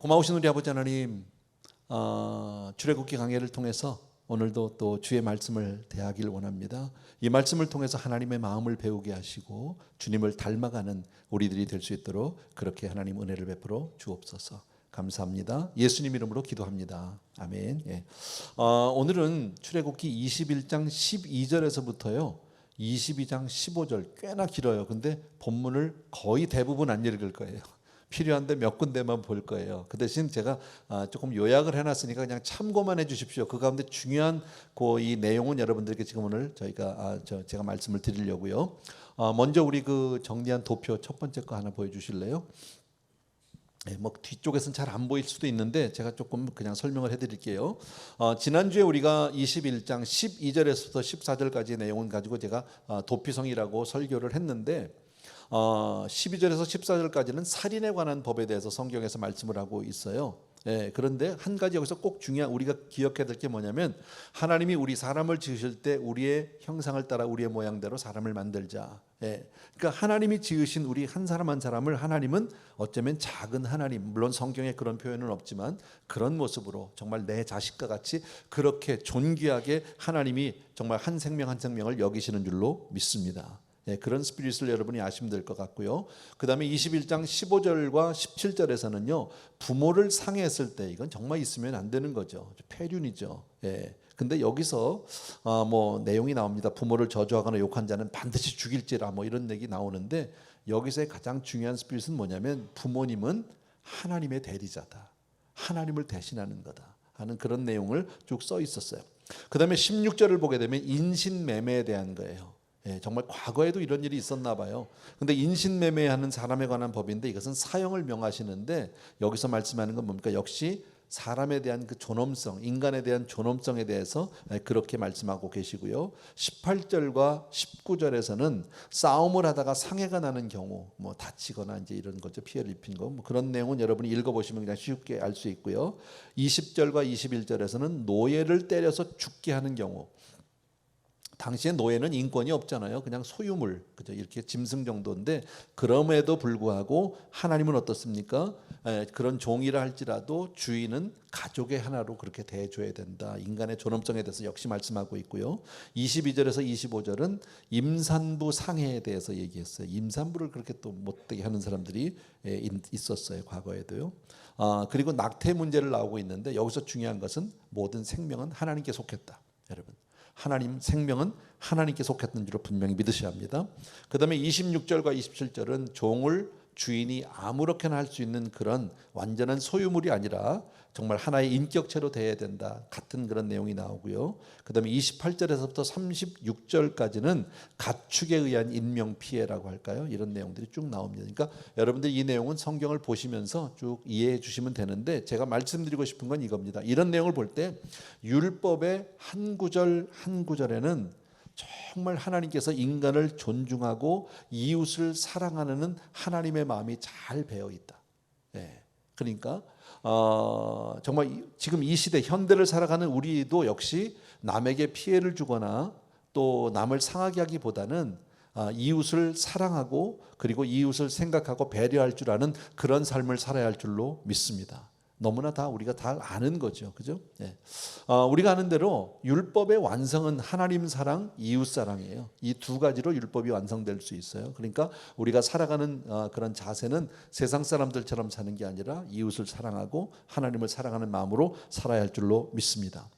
고마우신 우리 아버지 하나님, 출애굽기 강해를 통해서 오늘도 또 주의 말씀을 대하길 원합니다. 이 말씀을 통해서 하나님의 마음을 배우게 하시고 주님을 닮아가는 우리들이 될 수 있도록 그렇게 하나님 은혜를 베풀어 주옵소서. 감사합니다. 예수님 이름으로 기도합니다. 아멘. 예. 오늘은 출애굽기 21장 12절에서부터요 22장 15절 꽤나 길어요. 근데 본문을 거의 대부분 안 읽을 거예요. 필요한데 몇 군데만 볼 거예요. 그 대신 제가 조금 요약을 해놨으니까 그냥 참고만 해주십시오. 그 가운데 중요한 이 내용은 여러분들께 지금 오늘 제가 말씀을 드리려고요. 먼저 우리 그 정리한 도표 첫 번째 거 하나 보여주실래요? 네, 뭐 뒤쪽에서는 잘 안 보일 수도 있는데 제가 조금 그냥 설명을 해드릴게요. 지난주에 우리가 21장 12절에서부터 14절까지의 내용을 가지고 제가 도피성이라고 설교를 했는데 12절에서 14절까지는 살인에 관한 법에 대해서 성경에서 말씀을 하고 있어요. 예, 그런데 한 가지 여기서 꼭 중요한 우리가 기억해야 될 게 뭐냐면 하나님이 우리 사람을 지으실 때 우리의 형상을 따라 우리의 모양대로 사람을 만들자. 예, 그러니까 하나님이 지으신 우리 한 사람 한 사람을 하나님은 어쩌면 작은 하나님, 물론 성경에 그런 표현은 없지만 그런 모습으로 정말 내 자식과 같이 그렇게 존귀하게 하나님이 정말 한 생명 한 생명을 여기시는 줄로 믿습니다. 네, 그런 스피릿을 여러분이 아시면 될 것 같고요. 그 다음에 21장 15절과 17절에서는요 부모를 상해했을 때 이건 정말 있으면 안 되는 거죠. 폐륜이죠. 예. 근데 여기서 뭐 내용이 나옵니다. 부모를 저주하거나 욕한 자는 반드시 죽일지라 뭐 이런 얘기 나오는데 여기서의 가장 중요한 스피릿은 뭐냐면 부모님은 하나님의 대리자다. 하나님을 대신하는 거다 하는 그런 내용을 쭉 써 있었어요. 그 다음에 16절을 보게 되면 인신매매에 대한 거예요. 예, 정말 과거에도 이런 일이 있었나 봐요. 근데 인신매매하는 사람에 관한 법인데 이것은 사형을 명하시는데 여기서 말씀하는 건 뭡니까? 역시 사람에 대한 그 존엄성, 인간에 대한 존엄성에 대해서 그렇게 말씀하고 계시고요. 18절과 19절에서는 싸움을 하다가 상해가 나는 경우, 뭐 다치거나 이제 이런 거죠. 피해를 입힌 거. 뭐 그런 내용은 여러분이 읽어보시면 그냥 쉽게 알 수 있고요. 20절과 21절에서는 노예를 때려서 죽게 하는 경우. 당시에 노예는 인권이 없잖아요. 그냥 소유물, 그죠? 이렇게 짐승 정도인데 그럼에도 불구하고 하나님은 어떻습니까? 그런 종이라 할지라도 주인은 가족의 하나로 그렇게 대해줘야 된다. 인간의 존엄성에 대해서 역시 말씀하고 있고요. 22절에서 25절은 임산부 상해에 대해서 얘기했어요. 임산부를 그렇게 또 못되게 하는 사람들이 있었어요. 과거에도요. 그리고 낙태 문제를 나오고 있는데 여기서 중요한 것은 모든 생명은 하나님께 속했다. 여러분. 하나님 생명은 하나님께 속했던 줄로 분명히 믿으셔야 합니다. 그 다음에 26절과 27절은 종을 주인이 아무렇게나 할 수 있는 그런 완전한 소유물이 아니라 정말 하나의 인격체로 대해야 된다 같은 그런 내용이 나오고요. 그 다음에 28절에서부터 36절까지는 가축에 의한 인명피해라고 할까요? 이런 내용들이 쭉 나옵니다. 그러니까 여러분들 이 내용은 성경을 보시면서 쭉 이해해 주시면 되는데 제가 말씀드리고 싶은 건 이겁니다. 이런 내용을 볼 때 율법의 한 구절 한 구절에는 정말 하나님께서 인간을 존중하고 이웃을 사랑하는 하나님의 마음이 잘 배어 있다. 예. 그러니까 정말 지금 이 시대 현대를 살아가는 우리도 역시 남에게 피해를 주거나 또 남을 상하게 하기보다는 이웃을 사랑하고 그리고 이웃을 생각하고 배려할 줄 아는 그런 삶을 살아야 할 줄로 믿습니다. 너무나 다 우리가 다 아는 거죠, 그죠? 예. 우리가 아는 대로 율법의 완성은 하나님 사랑, 이웃 사랑이에요. 이 두 가지로 율법이 완성될 수 있어요. 그러니까 우리가 살아가는 그런 자세는 세상 사람들처럼 사는 게 아니라 이웃을 사랑하고 하나님을 사랑하는 마음으로 살아야 할 줄로 믿습니다.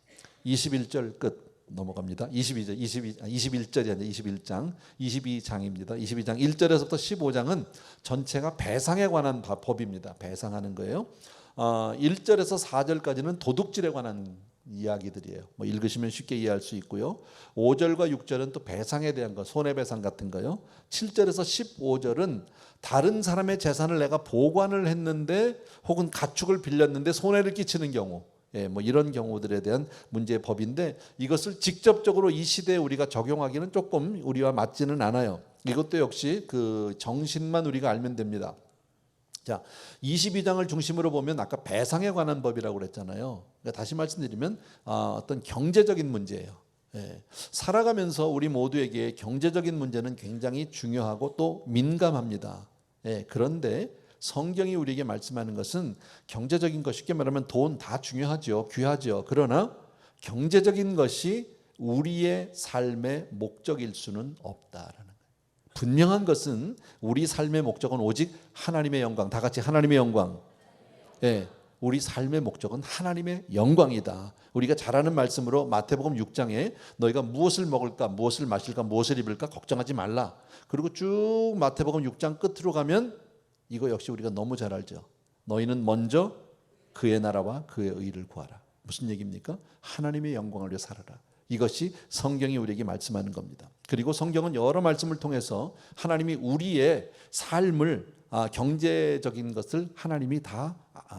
21절 끝. 넘어갑니다. 21절이 아니라 21장, 22장입니다. 22장 1절에서부터 15장은 전체가 배상에 관한 법입니다. 배상하는 거예요. 1절에서 4절까지는 도둑질에 관한 이야기들이에요. 뭐 읽으시면 쉽게 이해할 수 있고요. 5절과 6절은 또 배상에 대한 거, 손해배상 같은 거요. 7절에서 15절은 다른 사람의 재산을 내가 보관을 했는데 혹은 가축을 빌렸는데 손해를 끼치는 경우, 뭐 이런 경우들에 대한 문제의 법인데 이것을 직접적으로 이 시대에 우리가 적용하기는 조금 우리와 맞지는 않아요. 이것도 역시 그 정신만 우리가 알면 됩니다. 자, 22장을 중심으로 보면 아까 배상에 관한 법이라고 그랬잖아요. 그러니까 다시 말씀드리면 어떤 경제적인 문제예요. 예. 살아가면서 우리 모두에게 경제적인 문제는 굉장히 중요하고 또 민감합니다. 예. 그런데 성경이 우리에게 말씀하는 것은 경제적인 것, 쉽게 말하면 돈 다 중요하죠. 귀하죠. 그러나 경제적인 것이 우리의 삶의 목적일 수는 없다라는 거예요. 분명한 것은 우리 삶의 목적은 오직 하나님의 영광. 다 같이 하나님의 영광. 예, 우리 삶의 목적은 하나님의 영광이다. 우리가 잘 아는 말씀으로 마태복음 6장에 너희가 무엇을 먹을까, 무엇을 마실까, 무엇을 입을까 걱정하지 말라. 그리고 쭉 마태복음 6장 끝으로 가면 이거 역시 우리가 너무 잘 알죠. 너희는 먼저 그의 나라와 그의 의를 구하라. 무슨 얘기입니까? 하나님의 영광을 위해 살아라. 이것이 성경이 우리에게 말씀하는 겁니다. 그리고 성경은 여러 말씀을 통해서 하나님이 우리의 삶을 경제적인 것을 하나님이 다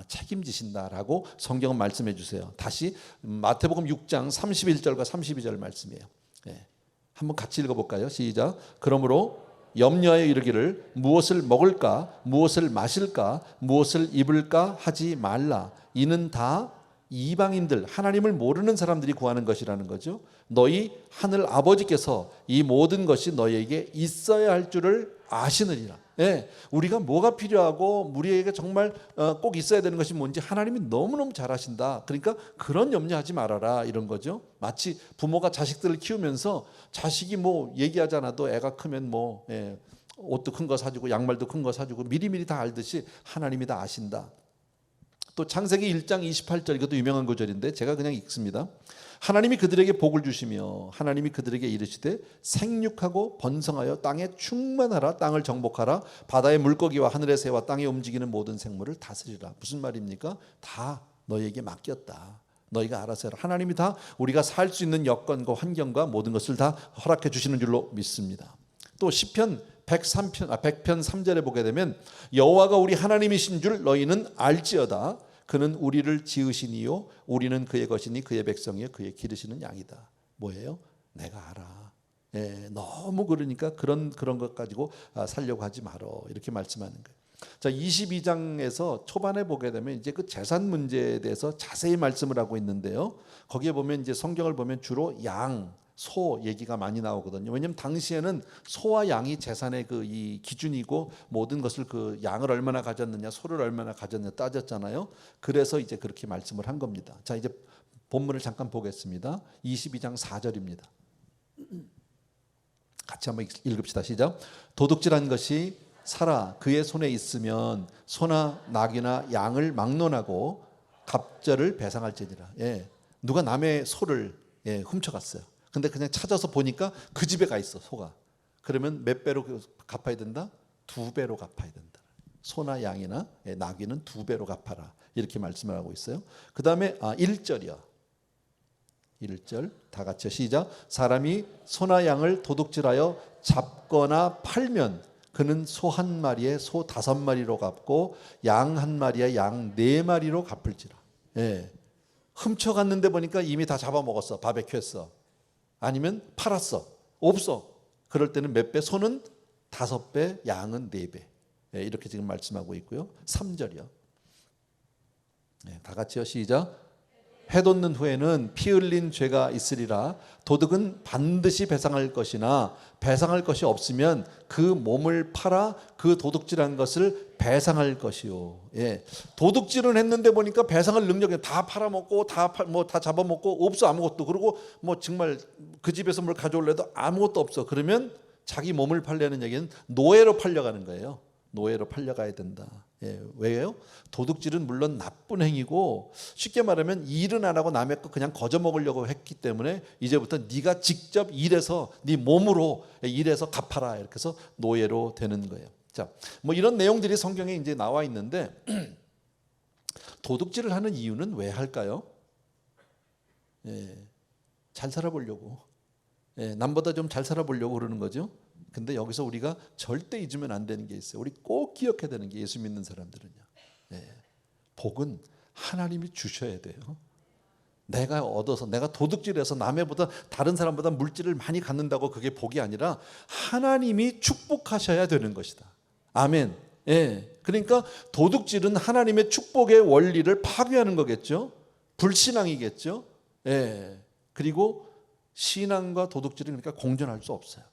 책임지신다라고 성경은 말씀해 주세요. 다시 마태복음 6장 31절과 32절 말씀이에요. 네. 한번 같이 읽어볼까요? 시작. 그러므로 염려하여 이르기를 무엇을 먹을까, 무엇을 마실까, 무엇을 입을까 하지 말라. 이는 다 이방인들, 하나님을 모르는 사람들이 구하는 것이라는 거죠. 너희 하늘 아버지께서 이 모든 것이 너희에게 있어야 할 줄을 아시느니라. 예, 우리가 뭐가 필요하고 우리에게 정말 꼭 있어야 되는 것이 뭔지 하나님이 너무너무 잘 아신다. 그러니까 그런 염려하지 말아라 이런 거죠. 마치 부모가 자식들을 키우면서 자식이 뭐 얘기하지 않아도 애가 크면 뭐 옷도 큰 거 사주고 양말도 큰 거 사주고 미리미리 다 알듯이 하나님이 다 아신다. 또 창세기 1장 28절, 이것도 유명한 구절인데 제가 그냥 읽습니다. 하나님이 그들에게 복을 주시며 하나님이 그들에게 이르시되 생육하고 번성하여 땅에 충만하라. 땅을 정복하라. 바다의 물고기와 하늘의 새와 땅에 움직이는 모든 생물을 다스리라. 무슨 말입니까? 다 너희에게 맡겼다. 너희가 알아서 해라. 하나님이 다 우리가 살 수 있는 여건과 환경과 모든 것을 다 허락해 주시는 줄로 믿습니다. 또 시편 100편 3절에 보게 되면 여호와가 우리 하나님이신 줄 너희는 알지어다. 그는 우리를 지으시니요 우리는 그의 것이니 그의 백성이요 그의 기르시는 양이다. 뭐예요? 내가 알아. 너무 그러니까 그런 것 가지고 살려고 하지 말어. 이렇게 말씀하는 거예요. 자, 22장에서 초반에 보게 되면 이제 그 재산 문제에 대해서 자세히 말씀을 하고 있는데요. 거기에 보면 이제 성경을 보면 주로 양, 소 얘기가 많이 나오거든요. 왜냐하면 당시에는 소와 양이 재산의 이 기준이고 모든 것을 그 양을 얼마나 가졌느냐, 소를 얼마나 가졌느냐 따졌잖아요. 그래서 이제 그렇게 말씀을 한 겁니다. 자, 이제 본문을 잠깐 보겠습니다. 22장 4절입니다. 같이 한번 읽읍시다. 시작. 도둑질한 것이 살아 그의 손에 있으면 소나 낙이나 양을 막론하고 갑절을 배상할지니라. 누가 남의 소를 훔쳐갔어요. 근데 그냥 찾아서 보니까 그 집에 가 있어, 소가. 그러면 몇 배로 갚아야 된다? 2배로 갚아야 된다. 소나 양이나 나귀는 2배로 갚아라. 이렇게 말씀을 하고 있어요. 그 다음에 1절이요. 1절 다 같이 시작. 사람이 소나 양을 도둑질하여 잡거나 팔면 그는 소 한 마리에 소 5마리로 갚고 양 한 마리에 양 4마리로 갚을지라. 훔쳐갔는데 보니까 이미 다 잡아먹었어. 바베큐 했어. 아니면 팔았어. 없어. 그럴 때는 몇 배? 소는 5배, 양은 4배. 이렇게 지금 말씀하고 있고요. 3절이요. 다 같이요. 시작. 해돋는 후에는 피 흘린 죄가 있으리라. 도둑은 반드시 배상할 것이나 배상할 것이 없으면 그 몸을 팔아 그 도둑질한 것을 배상할 것이요. 도둑질은 했는데 보니까 배상할 능력이 다 팔아먹고 다 잡아먹고 없어 아무것도. 그리고 뭐 정말 그 집에서 뭘 가져올래도 아무것도 없어. 그러면 자기 몸을 팔려는 얘기는 노예로 팔려가는 거예요. 노예로 팔려가야 된다. 왜요? 도둑질은 물론 나쁜 행위고 쉽게 말하면 일은 안 하고 남의 거 그냥 거저 먹으려고 했기 때문에 이제부터 네가 직접 일해서 네 몸으로 일해서 갚아라. 이렇게 해서 노예로 되는 거예요. 자, 뭐 이런 내용들이 성경에 이제 나와 있는데 도둑질을 하는 이유는 왜 할까요? 잘 살아보려고. 남보다 좀 잘 살아보려고 그러는 거죠. 근데 여기서 우리가 절대 잊으면 안 되는 게 있어요. 우리 꼭 기억해야 되는 게 예수 믿는 사람들은요. 복은 하나님이 주셔야 돼요. 내가 얻어서 내가 도둑질해서 남의보다 다른 사람보다 물질을 많이 갖는다고 그게 복이 아니라 하나님이 축복하셔야 되는 것이다. 아멘. 그러니까 도둑질은 하나님의 축복의 원리를 파괴하는 거겠죠. 불신앙이겠죠. 그리고 신앙과 도둑질은 그러니까 공존할 수 없어요.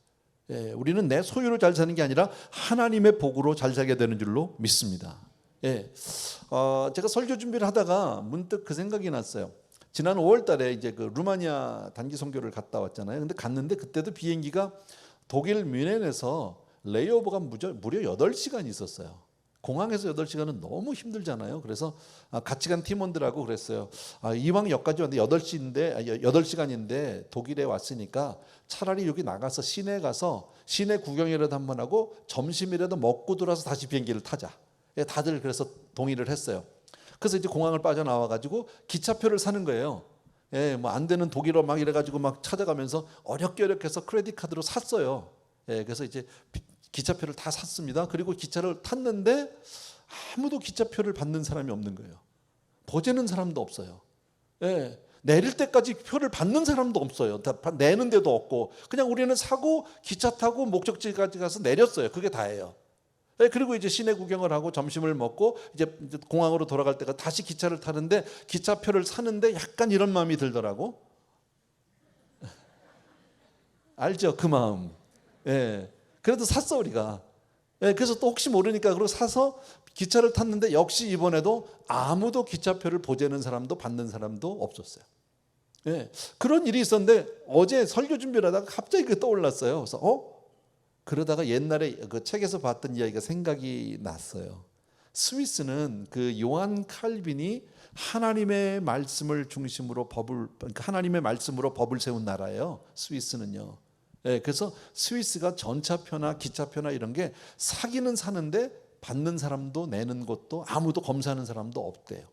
우리는 내 소유로 잘 사는 게 아니라 하나님의 복으로 잘 살게 되는 줄로 믿습니다. 제가 설교 준비를 하다가 문득 그 생각이 났어요. 지난 5월달에 이제 그 루마니아 단기 선교를 갔다 왔잖아요. 근데 갔는데 그때도 비행기가 독일 뮌헨에서 레이오버가 무려 8시간 있었어요. 공항에서 8시간은 너무 힘들잖아요. 그래서 같이 간 팀원들하고 그랬어요. 이왕 여기까지 왔는데 8시간인데 독일에 왔으니까 차라리 여기 나가서 시내 가서 시내 구경이라도 한번 하고 점심이라도 먹고 들어와서 다시 비행기를 타자. 다들 그래서 동의를 했어요. 그래서 이제 공항을 빠져나와 가지고 기차표를 사는 거예요. 뭐 안 되는 독일어 막 이래 가지고 막 찾아가면서 어렵게 해서 크레딧 카드로 샀어요. 그래서 이제 기차표를 다 샀습니다. 그리고 기차를 탔는데 아무도 기차표를 받는 사람이 없는 거예요. 보재는 사람도 없어요. 내릴 때까지 표를 받는 사람도 없어요. 다 내는 데도 없고 그냥 우리는 사고 기차 타고 목적지까지 가서 내렸어요. 그게 다예요. 그리고 이제 시내 구경을 하고 점심을 먹고 이제 공항으로 돌아갈 때가 다시 기차를 타는데 기차표를 사는데 약간 이런 마음이 들더라고. 알죠? 그 마음. 그래도 샀어 우리가. 그래서 또 혹시 모르니까 그리고 사서 기차를 탔는데 역시 이번에도 아무도 기차표를 보재는 사람도 받는 사람도 없었어요. 그런 일이 있었는데 어제 설교 준비를 하다가 갑자기 그게 떠올랐어요. 그래서 그러다가 옛날에 그 책에서 봤던 이야기가 생각이 났어요. 스위스는 그 요한 칼빈이 하나님의 말씀을 중심으로 하나님의 말씀으로 법을 세운 나라예요. 스위스는요. 그래서 스위스가 전차표나 기차표나 이런 게 사기는 사는데 받는 사람도 내는 것도 아무도 검사하는 사람도 없대요.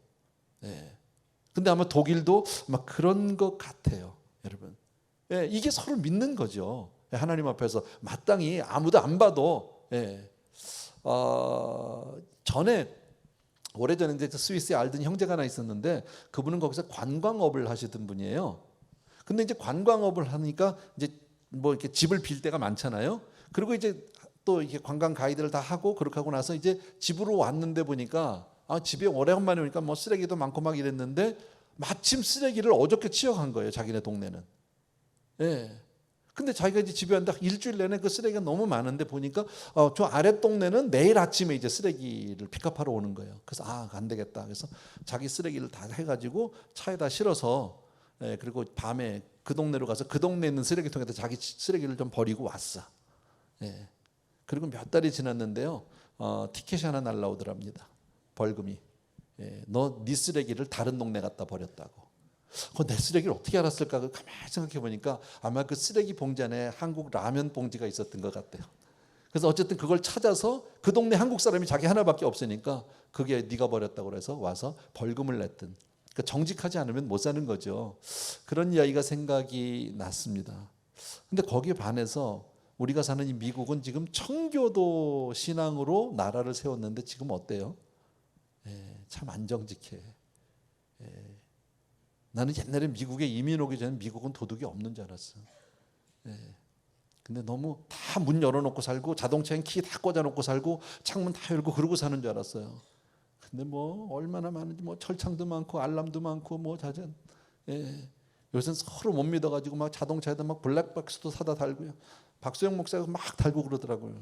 근데 아마 독일도 막 그런 것 같아요, 여러분. 이게 서로 믿는 거죠. 하나님 앞에서 마땅히 아무도 안 봐도. 전에 오래전에 이제 스위스에 알던 형제가 하나 있었는데 그분은 거기서 관광업을 하시던 분이에요. 근데 이제 관광업을 하니까 이제 뭐 이렇게 집을 빌 때가 많잖아요. 그리고 이제 또 이렇게 관광 가이드를 다 하고 그렇게 하고 나서 이제 집으로 왔는데 보니까 집에 오래간만에 오니까 뭐 쓰레기도 많고 막 이랬는데 마침 쓰레기를 어저께 치워간 거예요. 자기네 동네는. 근데 자기가 이제 집에 왔는데 일주일 내내 그 쓰레기가 너무 많은데 보니까 저 아래 동네는 내일 아침에 이제 쓰레기를 픽업하러 오는 거예요. 그래서 안 되겠다. 그래서 자기 쓰레기를 다 해가지고 차에다 실어서 그리고 밤에 그 동네로 가서 그 동네에 있는 쓰레기통에다 자기 쓰레기를 좀 버리고 왔어. 그리고 몇 달이 지났는데요. 티켓이 하나 날라오더랍니다. 벌금이. 너 네 쓰레기를 다른 동네 갖다 버렸다고. 내 쓰레기를 어떻게 알았을까? 가만히 생각해 보니까 아마 그 쓰레기 봉지 안에 한국 라면 봉지가 있었던 것 같아요. 그래서 어쨌든 그걸 찾아서 그 동네 한국 사람이 자기 하나밖에 없으니까 그게 네가 버렸다고 그래서 와서 벌금을 냈던. 그러니까 정직하지 않으면 못 사는 거죠. 그런 이야기가 생각이 났습니다. 근데 거기에 반해서 우리가 사는 이 미국은 지금 청교도 신앙으로 나라를 세웠는데 지금 어때요? 참 안정직해. 나는 옛날에 미국에 이민 오기 전에 미국은 도둑이 없는 줄 알았어. 근데 너무 다 문 열어놓고 살고 자동차엔 키 다 꽂아놓고 살고 창문 다 열고 그러고 사는 줄 알았어요. 근데 뭐 얼마나 많은지 뭐 철창도 많고 알람도 많고 뭐 자전. 요새는 서로 못 믿어가지고 막 자동차에다 막 블랙박스도 사다 달고요. 박수영 목사가 막 달고 그러더라고요.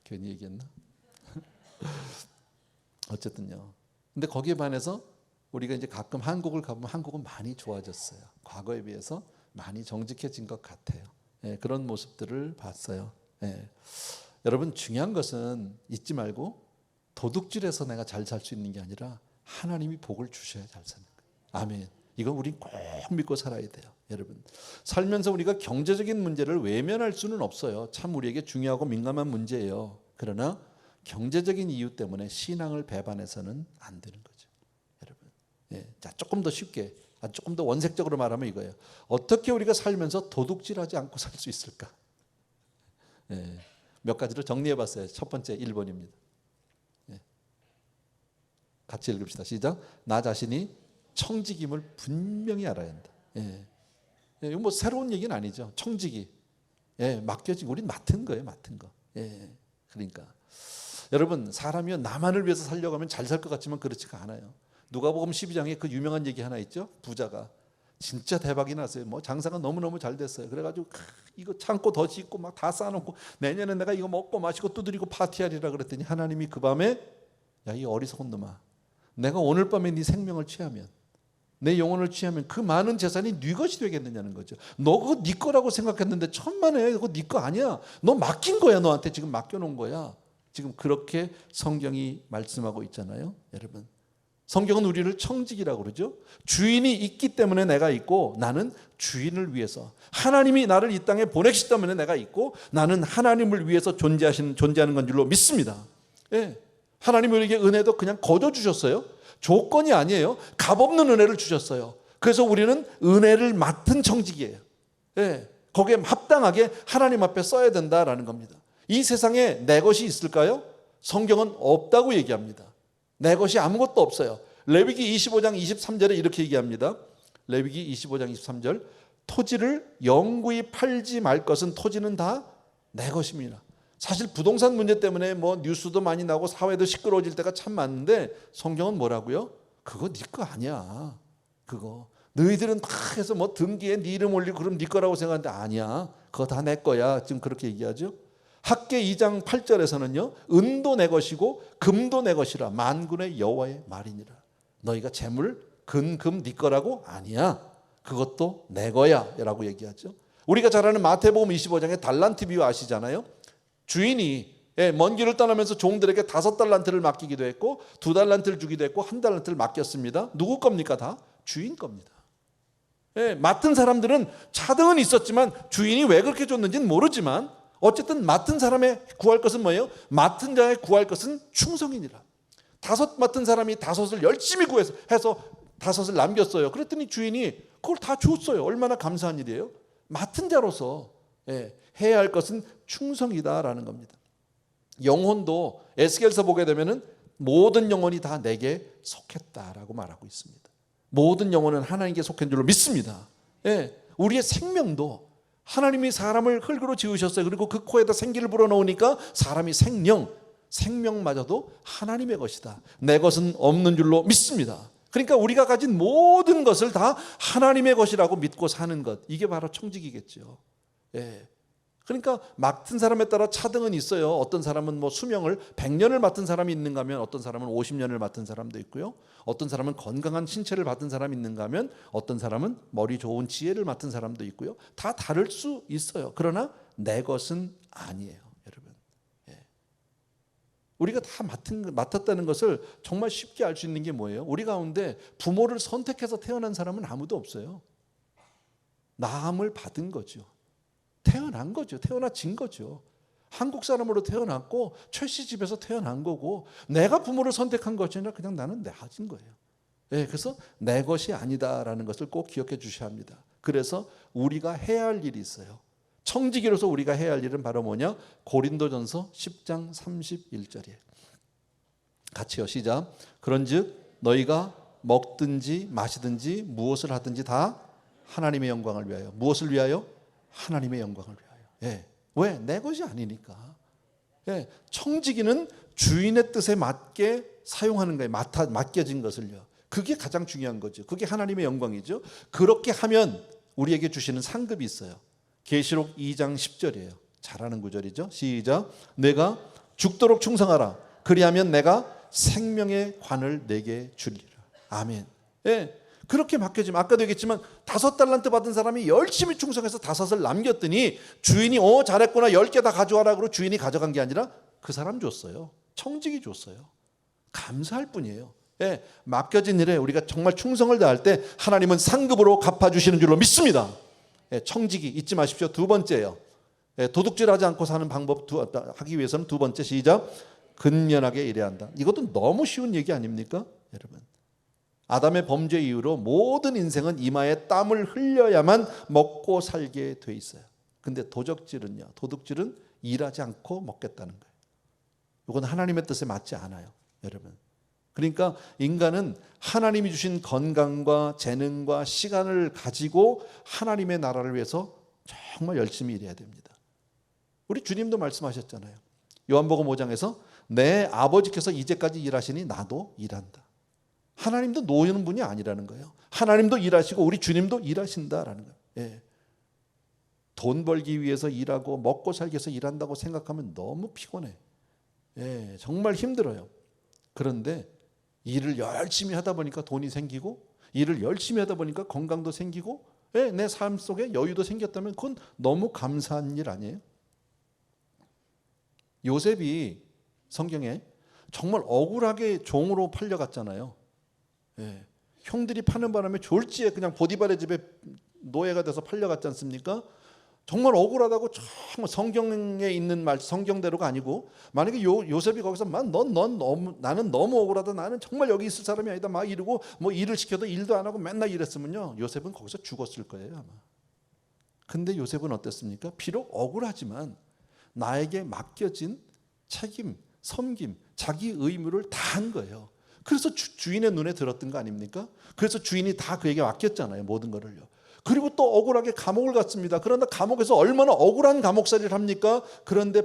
괜히 얘기했나? 어쨌든요. 근데 거기에 반해서 우리가 이제 가끔 한국을 가보면 한국은 많이 좋아졌어요. 과거에 비해서 많이 정직해진 것 같아요. 그런 모습들을 봤어요. 여러분 중요한 것은 잊지 말고 도둑질해서 내가 잘 살 수 있는 게 아니라 하나님이 복을 주셔야 잘 사는 거예요. 아멘. 이건 우린 꼭 믿고 살아야 돼요. 여러분 살면서 우리가 경제적인 문제를 외면할 수는 없어요. 참 우리에게 중요하고 민감한 문제예요. 그러나 경제적인 이유 때문에 신앙을 배반해서는 안 되는 거죠. 자, 조금 더 쉽게, 조금 더 원색적으로 말하면 이거예요. 어떻게 우리가 살면서 도둑질하지 않고 살 수 있을까? 몇 가지로 정리해봤어요. 첫 번째 1번입니다. 같이 읽읍시다. 시작. 나 자신이 청직임을 분명히 알아야 한다. 이거 뭐 새로운 얘기는 아니죠. 청직이. 맡겨지고 우린 맡은 거예요. 맡은 거. 그러니까 여러분 사람이요 나만을 위해서 살려고 하면 잘 살 것 같지만 그렇지가 않아요. 누가복음 12장에 그 유명한 얘기 하나 있죠. 부자가 진짜 대박이 났어요. 뭐 장사가 너무너무 잘 됐어요. 그래가지고 이거 창고 더 짓고 막 다 쌓아놓고 내년에 내가 이거 먹고 마시고 두드리고 파티하리라 그랬더니 하나님이 그 밤에 야, 이 어리석은 놈아, 내가 오늘 밤에 네 생명을 취하면, 내 영혼을 취하면 그 많은 재산이 네 것이 되겠느냐는 거죠. 너 그거 네 거라고 생각했는데 천만에 그거 네 거 아니야. 너 맡긴 거야. 너한테 지금 맡겨놓은 거야. 지금 그렇게 성경이 말씀하고 있잖아요. 여러분, 성경은 우리를 청직이라고 그러죠. 주인이 있기 때문에 내가 있고, 나는 주인을 위해서, 하나님이 나를 이 땅에 보내시기 때문에 내가 있고, 나는 하나님을 위해서 존재하는 건 줄로 믿습니다. 예. 하나님이 우리에게 은혜도 그냥 거저 주셨어요. 조건이 아니에요. 값없는 은혜를 주셨어요. 그래서 우리는 은혜를 맡은 청직이에요. 예. 거기에 합당하게 하나님 앞에 써야 된다라는 겁니다. 이 세상에 내 것이 있을까요? 성경은 없다고 얘기합니다. 내 것이 아무것도 없어요. 레위기 25장 23절에 이렇게 얘기합니다. 레위기 25장 23절, 토지를 영구히 팔지 말 것은 토지는 다 내 것입니다. 사실 부동산 문제 때문에 뭐 뉴스도 많이 나고 사회도 시끄러워질 때가 참 많은데, 성경은 뭐라고요? 그거 네 거 아니야. 그거 너희들은 다 해서 뭐 등기에 네 이름 올리고 그럼 네 거라고 생각하는데 아니야. 그거 다 내 거야. 지금 그렇게 얘기하죠. 학개 2장 8절에서는요, 은도 내 것이고 금도 내 것이라 만군의 여호와의 말이니라. 너희가 재물 금 네 거라고? 아니야. 그것도 내 거야 라고 얘기하죠. 우리가 잘 아는 마태복음 25장의 달란트 비유 아시잖아요. 주인이 먼 길을 떠나면서 종들에게 5달란트를 맡기기도 했고 2달란트를 주기도 했고 1달란트를 맡겼습니다. 누구 겁니까? 다 주인 겁니다. 맡은 사람들은 차등은 있었지만 주인이 왜 그렇게 줬는지는 모르지만 어쨌든 맡은 사람의 구할 것은 뭐예요? 맡은 자의 구할 것은 충성이니라. 5 맡은 사람이 5을 열심히 구해서 해서 5을 남겼어요. 그랬더니 주인이 그걸 다 줬어요. 얼마나 감사한 일이에요. 맡은 자로서 해야 할 것은 충성이다라는 겁니다. 영혼도 에스겔서 보게 되면은 모든 영혼이 다 내게 속했다라고 말하고 있습니다. 모든 영혼은 하나님께 속한 줄로 믿습니다. 우리의 생명도 하나님이 사람을 흙으로 지으셨어요. 그리고 그 코에다 생기를 불어넣으니까 사람이 생명마저도 하나님의 것이다. 내 것은 없는 줄로 믿습니다. 그러니까 우리가 가진 모든 것을 다 하나님의 것이라고 믿고 사는 것, 이게 바로 청직이겠죠. 그러니까 맡은 사람에 따라 차등은 있어요. 어떤 사람은 뭐 수명을 100년을 맡은 사람이 있는가 하면 어떤 사람은 50년을 맡은 사람도 있고요. 어떤 사람은 건강한 신체를 맡은 사람이 있는가 하면 어떤 사람은 머리 좋은 지혜를 맡은 사람도 있고요. 다 다를 수 있어요. 그러나 내 것은 아니에요, 여러분. 우리가 다 맡았다는 것을 정말 쉽게 알 수 있는 게 뭐예요? 우리 가운데 부모를 선택해서 태어난 사람은 아무도 없어요. 낳음을 받은 거죠. 태어난 거죠. 태어나진 거죠. 한국 사람으로 태어났고 최씨 집에서 태어난 거고, 내가 부모를 선택한 것이 아니라 그냥 나는 낳아진 거예요. 그래서 내 것이 아니다라는 것을 꼭 기억해 주셔야 합니다. 그래서 우리가 해야 할 일이 있어요. 청지기로서 우리가 해야 할 일은 바로 뭐냐? 고린도전서 10장 31절이에요. 같이요. 시작. 그런즉 너희가 먹든지 마시든지 무엇을 하든지 다 하나님의 영광을 위하여. 무엇을 위하여? 하나님의 영광을 위하여. 왜? 내 것이 아니니까. 청지기는 주인의 뜻에 맞게 사용하는 거예요. 맡겨진 것을요. 그게 가장 중요한 거죠. 그게 하나님의 영광이죠. 그렇게 하면 우리에게 주시는 상급이 있어요. 계시록 2장 10절이에요. 잘하는 구절이죠. 시작. 내가 죽도록 충성하라. 그리하면 내가 생명의 관을 내게 주리라. 아멘. 그렇게 맡겨지면, 아까도 얘기했지만 5달란트 받은 사람이 열심히 충성해서 5을 남겼더니 주인이 잘했구나 10개 다 가져와라 그러고 주인이 가져간 게 아니라 그 사람 줬어요. 청직이 줬어요. 감사할 뿐이에요. 맡겨진 일에 우리가 정말 충성을 다할 때 하나님은 상급으로 갚아주시는 줄로 믿습니다. 청직이 잊지 마십시오. 2번째예요. 도둑질하지 않고 사는 방법 하기 위해서는 2번째, 시작. 근면하게 일해야 한다. 이것도 너무 쉬운 얘기 아닙니까, 여러분? 아담의 범죄 이후로 모든 인생은 이마에 땀을 흘려야만 먹고 살게 돼 있어요. 근데 도둑질은 일하지 않고 먹겠다는 거예요. 이건 하나님의 뜻에 맞지 않아요, 여러분. 그러니까 인간은 하나님이 주신 건강과 재능과 시간을 가지고 하나님의 나라를 위해서 정말 열심히 일해야 됩니다. 우리 주님도 말씀하셨잖아요. 요한복음 5장에서 내 아버지께서 이제까지 일하시니 나도 일한다. 하나님도 노는 분이 아니라는 거예요. 하나님도 일하시고 우리 주님도 일하신다라는 거예요. 예. 돈 벌기 위해서 일하고 먹고 살기 위해서 일한다고 생각하면 너무 피곤해. 예, 정말 힘들어요. 그런데 일을 열심히 하다 보니까 돈이 생기고, 일을 열심히 하다 보니까 건강도 생기고, 예, 내 삶 속에 여유도 생겼다면 그건 너무 감사한 일 아니에요? 요셉이 성경에 정말 억울하게 종으로 팔려갔잖아요. 예, 형들이 파는 바람에 졸지에 그냥 보디발의 집에 노예가 돼서 팔려갔지 않습니까? 정말 억울하다고. 정말 성경에 있는 말, 성경대로가 아니고, 만약에 요셉이 거기서 나는 너무 억울하다, 나는 정말 여기 있을 사람이 아니다 막 이러고 뭐 일을 시켜도 일도 안 하고 맨날 이랬으면요, 요셉은 거기서 죽었을 거예요 아마. 근데 요셉은 어땠습니까? 비록 억울하지만 나에게 맡겨진 책임, 섬김, 자기 의무를 다 한 거예요. 그래서 주인의 눈에 들었던 거 아닙니까? 그래서 주인이 다 그에게 맡겼잖아요, 모든 거를요. 그리고 또 억울하게 감옥을 갔습니다. 그런데 감옥에서 얼마나 억울한 감옥살이를 합니까? 그런데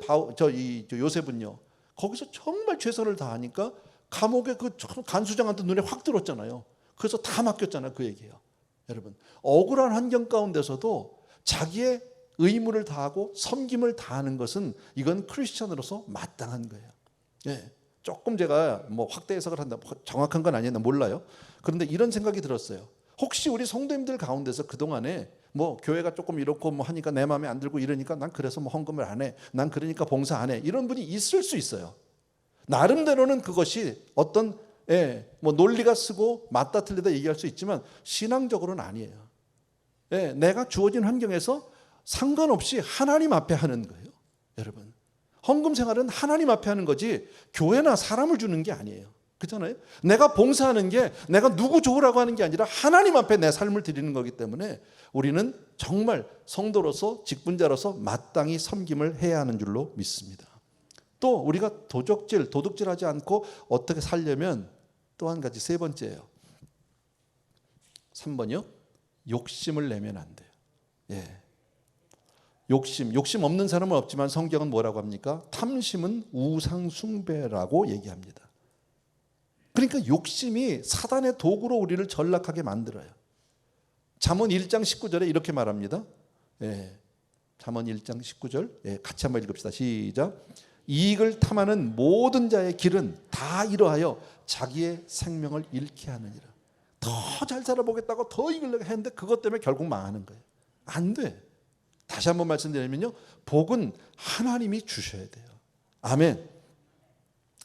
요셉은요, 거기서 정말 최선을 다하니까 감옥의 그 간수장한테 눈에 확 들었잖아요. 그래서 다 맡겼잖아요, 그에게요. 여러분, 억울한 환경 가운데서도 자기의 의무를 다하고 섬김을 다하는 것은, 이건 크리스천으로서 마땅한 거예요. 예, 조금 제가 뭐 확대 해석을 한다, 정확한 건 아니에요, 몰라요. 그런데 이런 생각이 들었어요. 혹시 우리 성도님들 가운데서 그동안에 뭐 교회가 조금 이렇고 뭐 하니까 내 마음에 안 들고 이러니까 난 그래서 뭐 헌금을 안 해, 난 그러니까 봉사 안 해, 이런 분이 있을 수 있어요. 나름대로는 그것이 어떤 뭐 논리가 쓰고 맞다 틀리다 얘기할 수 있지만 신앙적으로는 아니에요. 내가 주어진 환경에서 상관없이 하나님 앞에 하는 거예요. 여러분, 헌금 생활은 하나님 앞에 하는 거지 교회나 사람을 주는 게 아니에요. 그렇잖아요. 내가 봉사하는 게 내가 누구 좋으라고 하는 게 아니라 하나님 앞에 내 삶을 드리는 거기 때문에 우리는 정말 성도로서, 직분자로서 마땅히 섬김을 해야 하는 줄로 믿습니다. 또 우리가 도둑질하지 않고 어떻게 살려면 또 한 가지, 세 번째예요. 3번이요. 욕심을 내면 안 돼요. 예. 욕심 없는 사람은 없지만 성경은 뭐라고 합니까? 탐심은 우상 숭배라고 얘기합니다. 그러니까 욕심이 사단의 도구로 우리를 전락하게 만들어요. 잠언 1장 19절에 이렇게 말합니다. 잠언 1장 19절 같이 한번 읽읍시다. 시작. 이익을 탐하는 모든 자의 길은 다 이러하여 자기의 생명을 잃게 하느니라. 더 잘 살아보겠다고 더 이기려고 했는데 그것 때문에 결국 망하는 거예요. 안 돼. 다시 한번 말씀드리면요, 복은 하나님이 주셔야 돼요. 아멘.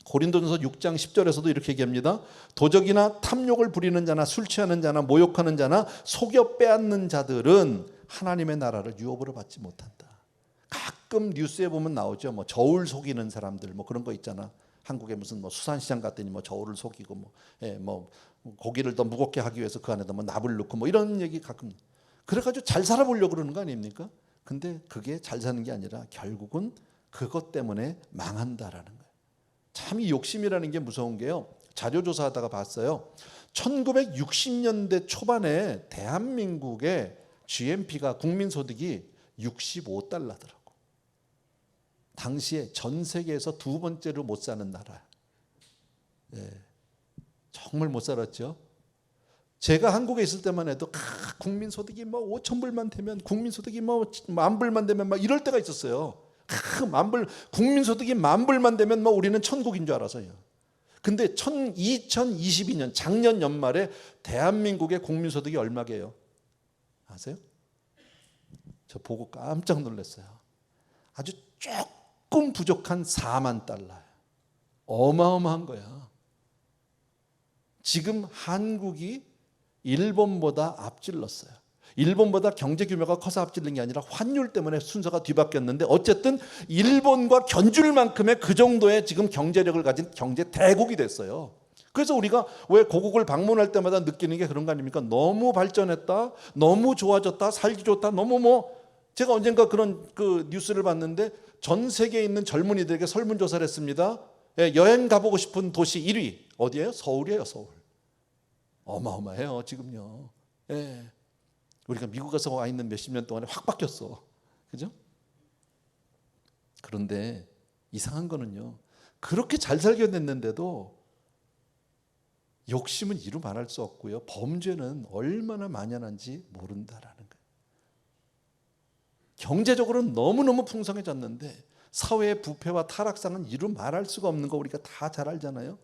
고린도전서 6장 10절에서도 이렇게 얘기합니다. 도적이나 탐욕을 부리는 자나 술 취하는 자나 모욕하는 자나 속여 빼앗는 자들은 하나님의 나라를 유업으로 받지 못한다. 가끔 뉴스에 보면 나오죠. 뭐 저울 속이는 사람들, 뭐 그런 거 있잖아. 한국에 무슨 뭐 수산시장 갔더니 뭐 저울을 속이고 뭐 고기를 더 무겁게 하기 위해서 그 안에다 뭐 납을 넣고 뭐 이런 얘기 가끔. 그래가지고 잘 살아보려고 그러는 거 아닙니까? 근데 그게 잘 사는 게 아니라 결국은 그것 때문에 망한다라는 거예요. 참 이 욕심이라는 게 무서운 게요, 자료조사하다가 봤어요. 1960년대 초반에 대한민국의 GNP가, 국민소득이 65달러더라고. 당시에 전 세계에서 두 번째로 못 사는 나라. 정말 못 살았죠. 제가 한국에 있을 때만 해도 국민소득이 뭐 5,000불만 되면, 국민소득이 뭐 10,000불만 되면 막 이럴 때가 있었어요. 국민소득이 10,000불만 되면 뭐 우리는 천국인 줄 알아서요. 근데 2022년 작년 연말에 대한민국의 국민소득이 얼마게요? 아세요? 저 보고 깜짝 놀랐어요. 아주 조금 부족한 4만 달러예요. 어마어마한 거야. 지금 한국이 일본보다 앞질렀어요. 일본보다 경제 규모가 커서 앞질른 게 아니라 환율 때문에 순서가 뒤바뀌었는데, 어쨌든 일본과 견줄 만큼의 그 정도의 지금 경제력을 가진 경제 대국이 됐어요. 그래서 우리가 왜 고국을 방문할 때마다 느끼는 게 그런 거 아닙니까? 너무 발전했다, 너무 좋아졌다, 살기 좋다, 너무 제가 언젠가 그런 그 뉴스를 봤는데 전 세계에 있는 젊은이들에게 설문조사를 했습니다. 여행 가보고 싶은 도시 1위 어디예요? 서울이에요. 서울. 어마어마해요 지금요. 우리가 미국 가서 와 있는 몇십 년 동안에 확 바뀌었어. 그죠? 그런데 이상한 거는요, 그렇게 잘 살게 됐는데도 욕심은 이루 말할 수 없고요. 범죄는 얼마나 만연한지 모른다라는 거예요. 경제적으로는 너무너무 풍성해졌는데 사회의 부패와 타락상은 이루 말할 수가 없는 거 우리가 다 잘 알잖아요.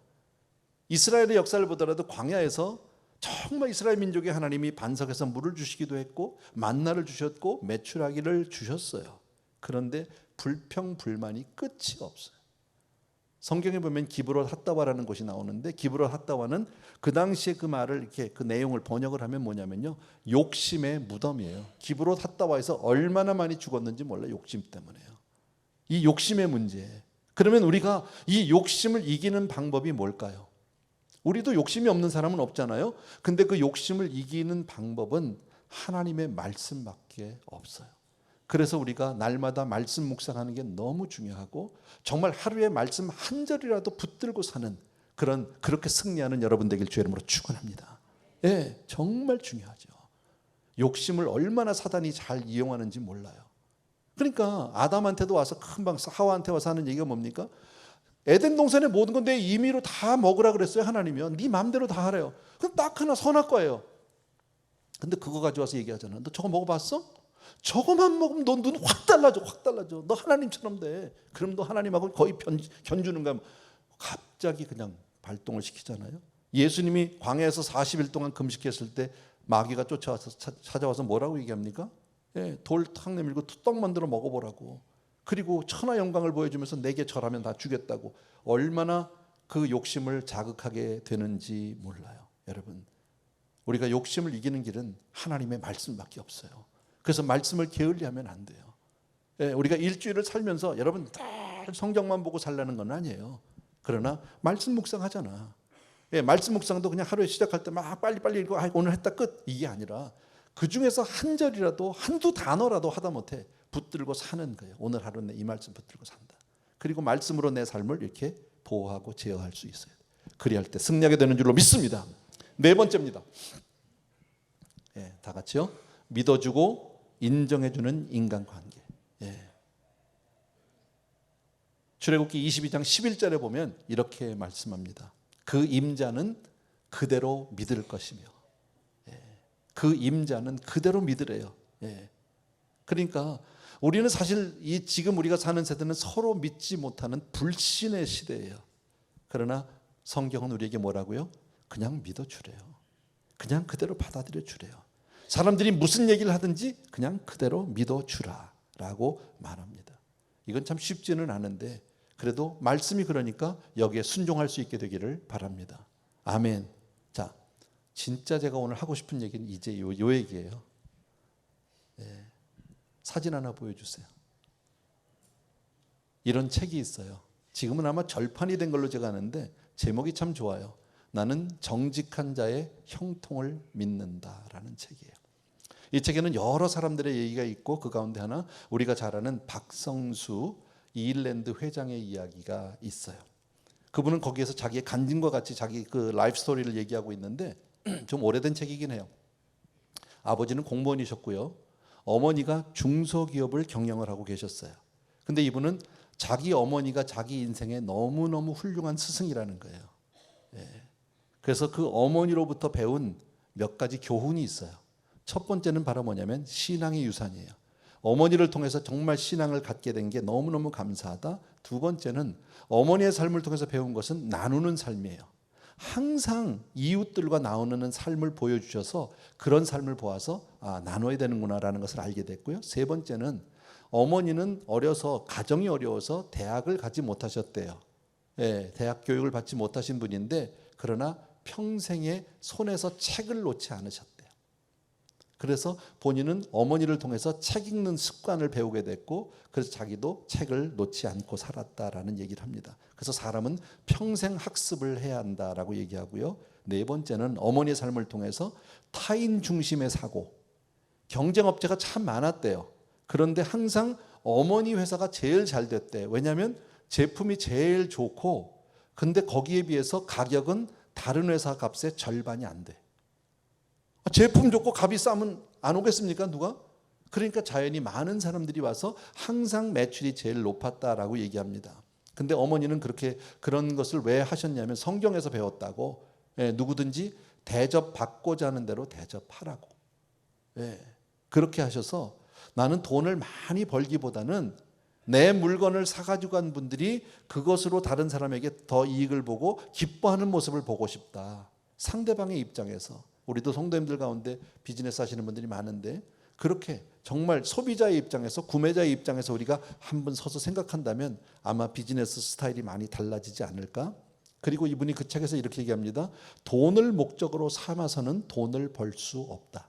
이스라엘의 역사를 보더라도 광야에서 정말 이스라엘 민족의 하나님이 반석에서 물을 주시기도 했고 만나를 주셨고 메추라기를 주셨어요. 그런데 불평불만이 끝이 없어요. 성경에 보면 기브롯 핫다와라는 곳이 나오는데 기브롯 핫다와는 그 당시에 그 말을 이렇게 그 내용을 번역을 하면 뭐냐면요, 욕심의 무덤이에요. 기브롯 핫다와에서 얼마나 많이 죽었는지 몰라. 욕심 때문에요. 이 욕심의 문제. 그러면 우리가 이 욕심을 이기는 방법이 뭘까요? 우리도 욕심이 없는 사람은 없잖아요. 근데 그 욕심을 이기는 방법은 하나님의 말씀밖에 없어요. 그래서 우리가 날마다 말씀 묵상하는 게 너무 중요하고 정말 하루에 말씀 한 절이라도 붙들고 사는 그렇게 승리하는 여러분 되길 주의 이름으로 축원합니다. 예, 정말 중요하죠. 욕심을 얼마나 사단이 잘 이용하는지 몰라요. 그러니까 아담한테도 와서 금방 하와한테 와서 하는 얘기가 뭡니까? 에덴 동산의 모든 건 내 임의로 다 먹으라 그랬어요. 하나님이요. 네 마음대로 다 하래요. 그럼 딱 하나 선악과예요. 근데 그거 가져와서 얘기하잖아. 너 저거 먹어봤어? 저거만 먹으면 너 눈 확 달라져. 확 달라져. 너 하나님처럼 돼. 그럼 너 하나님하고 거의 견주는가. 갑자기 그냥 발동을 시키잖아요. 예수님이 광야에서 40일 동안 금식했을 때 마귀가 쫓아와서 찾아와서 뭐라고 얘기합니까? 예, 돌 탁 내밀고 떡 만들어 먹어보라고. 그리고 천하 영광을 보여주면서 내게 절하면 다 주겠다고. 얼마나 그 욕심을 자극하게 되는지 몰라요. 여러분, 우리가 욕심을 이기는 길은 하나님의 말씀밖에 없어요. 그래서 말씀을 게을리하면 안 돼요. 예, 우리가 일주일을 살면서 여러분 늘 성경만 보고 살라는 건 아니에요. 그러나 말씀 묵상하잖아. 예, 말씀 묵상도 그냥 하루에 시작할 때 막 빨리빨리 읽고 오늘 했다 끝 이게 아니라 그 중에서 한 절이라도 한두 단어라도 하다못해 붙들고 사는 거예요. 오늘 하루는 이 말씀 붙들고 산다. 그리고 말씀으로 내 삶을 이렇게 보호하고 제어할 수 있어요. 그리할 때 승리하게 되는 줄로 믿습니다. 네 번째입니다. 예, 다 같이요. 믿어주고 인정해주는 인간관계. 예. 출애굽기 22장 11절에 보면 이렇게 말씀합니다. 그 임자는 그대로 믿을 것이며, 예. 그 임자는 그대로 믿으래요. 예. 그러니까 우리는 사실 지금 우리가 사는 세대는 서로 믿지 못하는 불신의 시대예요. 그러나 성경은 우리에게 뭐라고요? 그냥 믿어주래요. 그냥 그대로 받아들여 주래요. 사람들이 무슨 얘기를 하든지 그냥 그대로 믿어주라라고 말합니다. 이건 참 쉽지는 않은데 그래도 말씀이 그러니까 여기에 순종할 수 있게 되기를 바랍니다. 아멘. 자, 진짜 제가 오늘 하고 싶은 얘기는 이제 요 얘기예요. 네. 사진 하나 보여주세요. 이런 책이 있어요. 지금은 아마 절판이 된 걸로 제가 아는데 제목이 참 좋아요. 나는 정직한 자의 형통을 믿는다라는 책이에요. 이 책에는 여러 사람들의 얘기가 있고 그 가운데 하나 우리가 잘 아는 박성수 이일랜드 회장의 이야기가 있어요. 그분은 거기에서 자기의 간증과 같이 자기 그 라이프 스토리를 얘기하고 있는데 좀 오래된 책이긴 해요. 아버지는 공무원이셨고요. 어머니가 중소기업을 경영을 하고 계셨어요. 근데 이분은 자기 어머니가 자기 인생에 너무너무 훌륭한 스승이라는 거예요. 예. 그래서 그 어머니로부터 배운 몇 가지 교훈이 있어요. 첫 번째는 바로 뭐냐면 신앙의 유산이에요. 어머니를 통해서 정말 신앙을 갖게 된 게 너무너무 감사하다. 두 번째는 어머니의 삶을 통해서 배운 것은 나누는 삶이에요. 항상 이웃들과 나누는 삶을 보여주셔서 그런 삶을 보아서 나눠야 되는구나라는 것을 알게 됐고요. 세 번째는 어머니는 어려서 가정이 어려워서 대학을 가지 못하셨대요. 예, 대학 교육을 받지 못하신 분인데 그러나 평생에 손에서 책을 놓지 않으셨대요. 그래서 본인은 어머니를 통해서 책 읽는 습관을 배우게 됐고 그래서 자기도 책을 놓지 않고 살았다라는 얘기를 합니다. 그래서 사람은 평생 학습을 해야 한다라고 얘기하고요. 네 번째는 어머니의 삶을 통해서 타인 중심의 사고, 경쟁업체가 참 많았대요. 그런데 항상 어머니 회사가 제일 잘 됐대요. 왜냐하면 제품이 제일 좋고 근데 거기에 비해서 가격은 다른 회사 값의 절반이 안 돼. 제품 좋고 값이 싸면 안 오겠습니까? 누가? 그러니까 자연히 많은 사람들이 와서 항상 매출이 제일 높았다라고 얘기합니다. 근데 어머니는 그런 것을 왜 하셨냐면 성경에서 배웠다고 누구든지 대접받고자 하는 대로 대접하라고. 그렇게 하셔서 나는 돈을 많이 벌기보다는 내 물건을 사가지고 간 분들이 그것으로 다른 사람에게 더 이익을 보고 기뻐하는 모습을 보고 싶다. 상대방의 입장에서. 우리도 성도님들 가운데 비즈니스 하시는 분들이 많은데 그렇게 정말 소비자의 입장에서, 구매자의 입장에서 우리가 한번 서서 생각한다면 아마 비즈니스 스타일이 많이 달라지지 않을까? 그리고 이분이 그 책에서 이렇게 얘기합니다. 돈을 목적으로 삼아서는 돈을 벌 수 없다.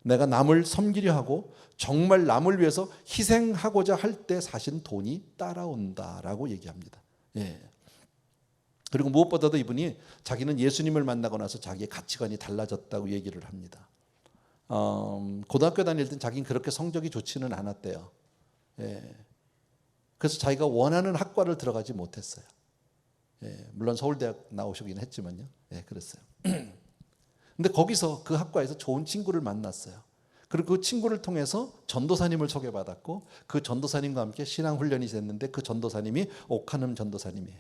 내가 남을 섬기려 하고 정말 남을 위해서 희생하고자 할 때 사실은 돈이 따라온다라고 얘기합니다. 그리고 무엇보다도 이분이 자기는 예수님을 만나고 나서 자기의 가치관이 달라졌다고 얘기를 합니다. 고등학교 다닐 땐 자기는 그렇게 성적이 좋지는 않았대요. 그래서 자기가 원하는 학과를 들어가지 못했어요. 물론 서울대학 나오시긴 했지만요. 그랬어요. 근데 거기서 그 학과에서 좋은 친구를 만났어요. 그리고 그 친구를 통해서 전도사님을 소개받았고 그 전도사님과 함께 신앙훈련이 됐는데 그 전도사님이 오카눔 전도사님이에요.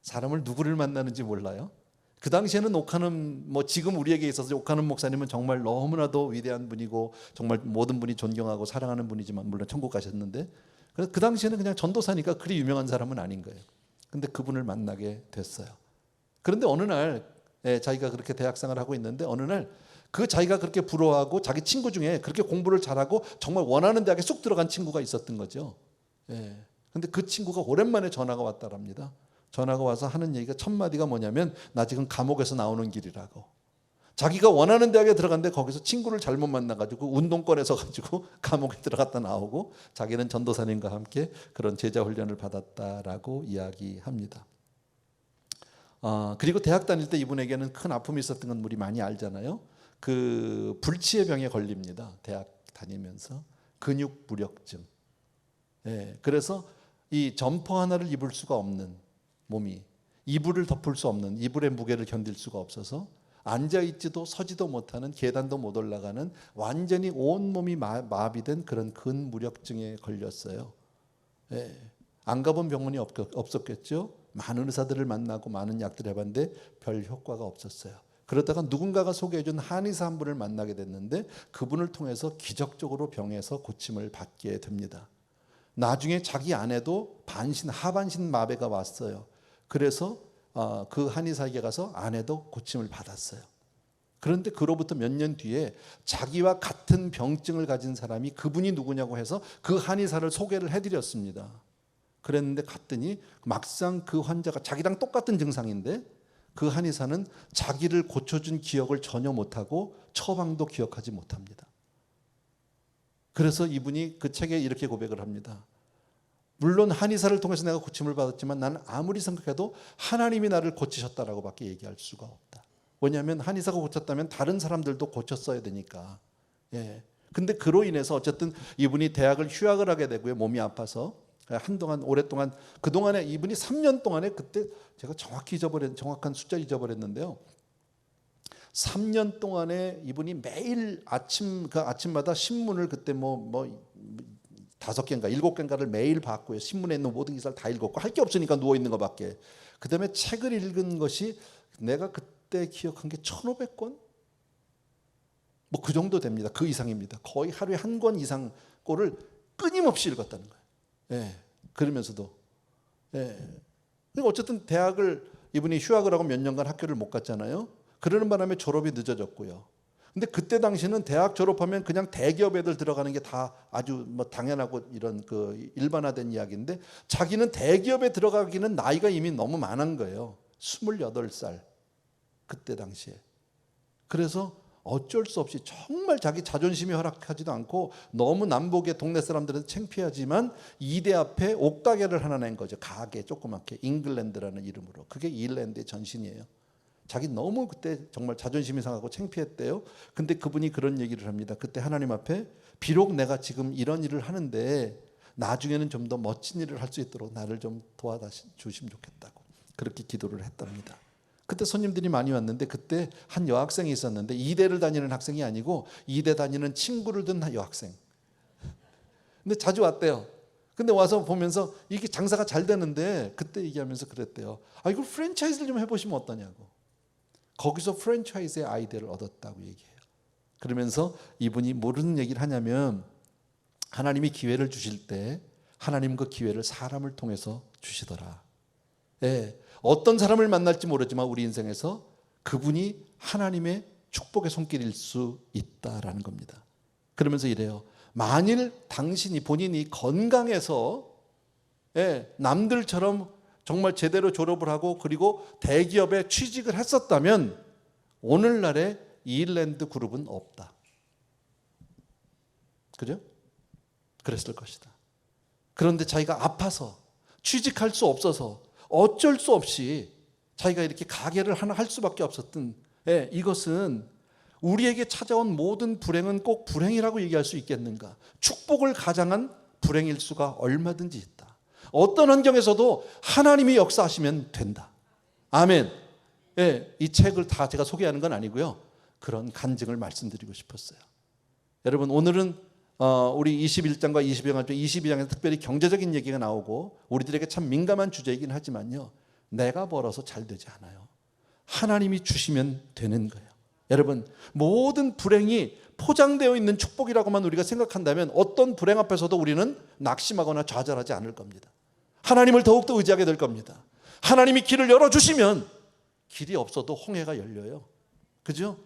사람을 누구를 만나는지 몰라요. 그 당시에는 오카눔, 지금 우리에게 있어서 오카눔 목사님은 정말 너무나도 위대한 분이고 정말 모든 분이 존경하고 사랑하는 분이지만 물론 천국 가셨는데 그래서 그 당시에는 그냥 전도사니까 그리 유명한 사람은 아닌 거예요. 근데 그분을 만나게 됐어요. 그런데 어느 날 자기가 그렇게 대학생활을 하고 있는데 어느 날 그 자기가 그렇게 부러워하고 자기 친구 중에 그렇게 공부를 잘하고 정말 원하는 대학에 쑥 들어간 친구가 있었던 거죠. 근데 그 친구가 오랜만에 전화가 왔다랍니다. 전화가 와서 하는 얘기가 첫 마디가 뭐냐면 나 지금 감옥에서 나오는 길이라고. 자기가 원하는 대학에 들어갔는데 거기서 친구를 잘못 만나가지고 운동권에서 가지고 감옥에 들어갔다 나오고 자기는 전도사님과 함께 그런 제자 훈련을 받았다라고 이야기합니다. 그리고 대학 다닐 때 이분에게는 큰 아픔이 있었던 건 우리 많이 알잖아요. 그 불치의 병에 걸립니다. 대학 다니면서 근육 무력증. 그래서 이 점퍼 하나를 입을 수가 없는 몸이 이불을 덮을 수 없는 이불의 무게를 견딜 수가 없어서 앉아있지도 서지도 못하는 계단도 못 올라가는 완전히 온몸이 마비된 그런 근무력증에 걸렸어요. 안 가본 병원이 없었겠죠. 많은 의사들을 만나고 많은 약들을 해봤는데 별 효과가 없었어요. 그러다가 누군가가 소개해준 한의사 한 분을 만나게 됐는데 그분을 통해서 기적적으로 병에서 고침을 받게 됩니다. 나중에 자기 아내도 하반신 마비가 왔어요. 그래서 그 한의사에게 가서 아내도 고침을 받았어요. 그런데 그로부터 몇 년 뒤에 자기와 같은 병증을 가진 사람이 그분이 누구냐고 해서 그 한의사를 소개를 해드렸습니다. 그랬는데 갔더니 막상 그 환자가 자기랑 똑같은 증상인데 그 한의사는 자기를 고쳐준 기억을 전혀 못하고 처방도 기억하지 못합니다. 그래서 이분이 그 책에 이렇게 고백을 합니다. 물론 한의사를 통해서 내가 고침을 받았지만 나는 아무리 생각해도 하나님이 나를 고치셨다라고 밖에 얘기할 수가 없다. 왜냐하면 한의사가 고쳤다면 다른 사람들도 고쳤어야 되니까. 근데 그로 인해서 어쨌든 이분이 대학을 휴학을 하게 되고요. 몸이 아파서 한동안 오랫동안 그동안에 이분이 3년 동안에 그때 제가 정확한 숫자 잊어버렸는데요. 3년 동안에 이분이 매일 아침마다 신문을 그때 5개인가 7개인가를 매일 봤고요. 신문에 있는 모든 기사를 다 읽었고 할 게 없으니까 누워 있는 것밖에. 그다음에 책을 읽은 것이 내가 그때 기억한 게 1,500권? 그 정도 됩니다. 그 이상입니다. 거의 하루에 한 권 이상 꼴을 끊임없이 읽었다는 거예요. 그러면서도 그러니까 어쨌든 대학을 이분이 휴학을 하고 몇 년간 학교를 못 갔잖아요. 그러는 바람에 졸업이 늦어졌고요. 근데 그때 당시는 대학 졸업하면 그냥 대기업 애들 들어가는 게 다 아주 당연하고 이런 그 일반화된 이야기인데 자기는 대기업에 들어가기는 나이가 이미 너무 많은 거예요. 28살 그때 당시에. 그래서 어쩔 수 없이 정말 자기 자존심이 허락하지도 않고 너무 남북의 동네 사람들은 창피하지만 이대 앞에 옷가게를 하나 낸 거죠. 가게 조그맣게 잉글랜드라는 이름으로. 그게 일랜드의 전신이에요. 자기 너무 그때 정말 자존심이 상하고 창피했대요. 근데 그분이 그런 얘기를 합니다. 그때 하나님 앞에 비록 내가 지금 이런 일을 하는데 나중에는 좀 더 멋진 일을 할 수 있도록 나를 좀 도와주시면 좋겠다고 그렇게 기도를 했답니다. 그때 손님들이 많이 왔는데 그때 한 여학생이 있었는데 이대를 다니는 학생이 아니고 이대 다니는 친구를 둔 여학생. 근데 자주 왔대요. 근데 와서 보면서 이게 장사가 잘 되는데 그때 얘기하면서 그랬대요. 이걸 프랜차이즈를 좀 해보시면 어떠냐고. 거기서 프랜차이즈의 아이디어를 얻었다고 얘기해요. 그러면서 이분이 모르는 얘기를 하냐면 하나님이 기회를 주실 때 하나님 그 기회를 사람을 통해서 주시더라. 예, 어떤 사람을 만날지 모르지만 우리 인생에서 그분이 하나님의 축복의 손길일 수 있다라는 겁니다. 그러면서 이래요. 만일 당신이 본인이 건강해서 남들처럼 정말 제대로 졸업을 하고 그리고 대기업에 취직을 했었다면 오늘날의 이일랜드 그룹은 없다. 그죠? 그랬을 것이다. 그런데 자기가 아파서 취직할 수 없어서 어쩔 수 없이 자기가 이렇게 가게를 하나 할 수밖에 없었던 이것은 우리에게 찾아온 모든 불행은 꼭 불행이라고 얘기할 수 있겠는가? 축복을 가장한 불행일 수가 얼마든지 있다. 어떤 환경에서도 하나님이 역사하시면 된다. 아멘. 이 책을 다 제가 소개하는 건 아니고요. 그런 간증을 말씀드리고 싶었어요. 여러분 오늘은 우리 21장과 22장에서 특별히 경제적인 얘기가 나오고 우리들에게 참 민감한 주제이긴 하지만요. 내가 벌어서 잘 되지 않아요. 하나님이 주시면 되는 거예요. 여러분 모든 불행이 포장되어 있는 축복이라고만 우리가 생각한다면 어떤 불행 앞에서도 우리는 낙심하거나 좌절하지 않을 겁니다. 하나님을 더욱더 의지하게 될 겁니다. 하나님이 길을 열어주시면 길이 없어도 홍해가 열려요. 그죠?